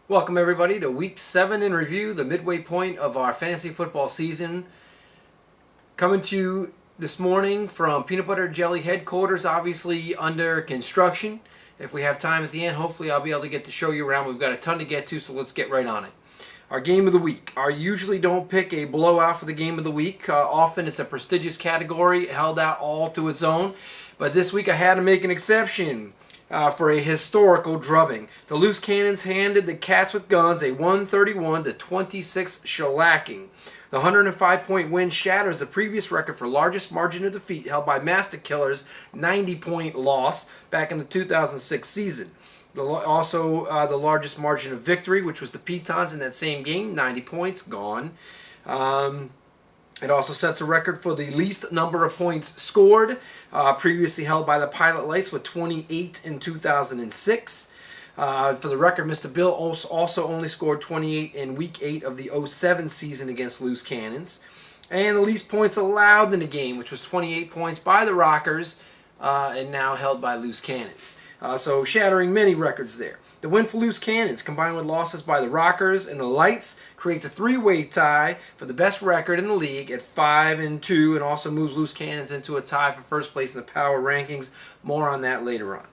Welcome everybody to week 7 in review, the midway point of our fantasy football season. Coming to you this morning from Peanut Butter Jelly headquarters, obviously under construction. If we have time at the end, hopefully I'll be able to get to show you around. We've got a ton to get to, so let's get right on it. Our game of the week. I usually don't pick a blowout for the game of the week. Often it's a prestigious category held out all to its own. But this week I had to make an exception. For a historical drubbing. The Loose Cannons handed the Cats with Guns a 131-26 shellacking. The 105-point win shatters the previous record for largest margin of defeat held by Master Killer's 90-point loss back in the 2006 season. Also, the largest margin of victory, which was the Pitons in that same game, 90 points, gone. It also sets a record for the least number of points scored, previously held by the Pilot Lights with 28 in 2006. For the record, Mr. Bill also only scored 28 in Week 8 of the 07 season against Loose Cannons. And the least points allowed in the game, which was 28 points by the Rockers, and now held by Loose Cannons. So shattering many records there. The win for Loose Cannons, combined with losses by the Rockers and the Lights, creates a three-way tie for the best record in the league at 5-2, and also moves Loose Cannons into a tie for first place in the power rankings. More on that later on.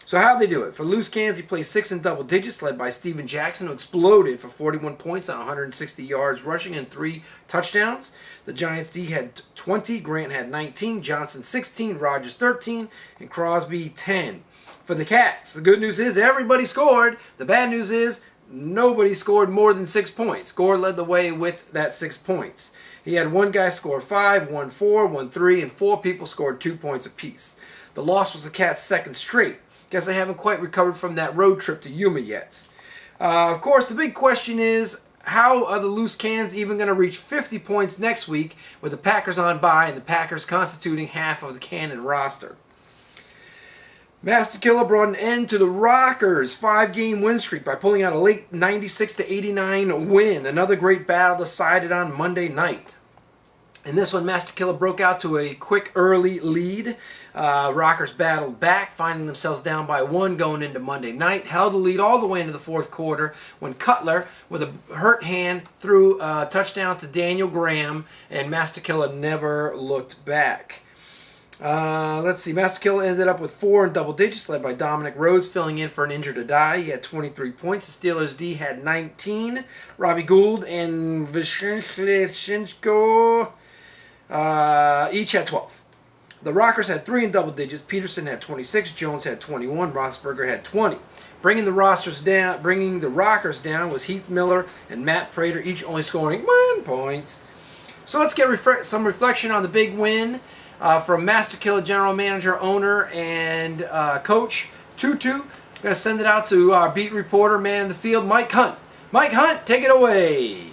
So how'd they do it? For Loose Cannons, he placed 6 in double digits, led by Steven Jackson, who exploded for 41 points on 160 yards rushing and 3 touchdowns. The Giants' D had 20, Grant had 19, Johnson 16, Rogers 13, and Crosby 10. For the Cats, the good news is everybody scored. The bad news is nobody scored more than 6 points. Gore led the way with that 6 points. He had one guy score 5, one 4, one 3, and 4 people scored 2 points apiece. The loss was the Cats' second straight. Guess they haven't quite recovered from that road trip to Yuma yet. Of course, the big question is, how are the Loose Cannons even going to reach 50 points next week with the Packers on bye and the Packers constituting half of the Cannon roster? Master Killer brought an end to the Rockers' 5-game win streak by pulling out a late 96-89 win. Another great battle decided on Monday night. In this one, Master Killer broke out to a quick early lead. Rockers battled back, finding themselves down by 1 going into Monday night. Held the lead all the way into the fourth quarter when Cutler, with a hurt hand, threw a touchdown to Daniel Graham, and Master Killer never looked back. Let's see. Master Killer ended up with 4 in double digits, led by Dominic Rhodes filling in for an injured Adai. He had 23 points. The Steelers' D had 19. Robbie Gould and Vishenko each had 12. The Rockers had 3 in double digits. Peterson had 26. Jones had 21. Rossberger had 20. Bringing the Rockers down was Heath Miller and Matt Prater, each only scoring 1 point. So let's get some reflection on the big win. From Master Killer general manager, owner, and coach Tutu. I'm going to send it out to our beat reporter, man in the field, Mike Hunt. Mike Hunt, take it away.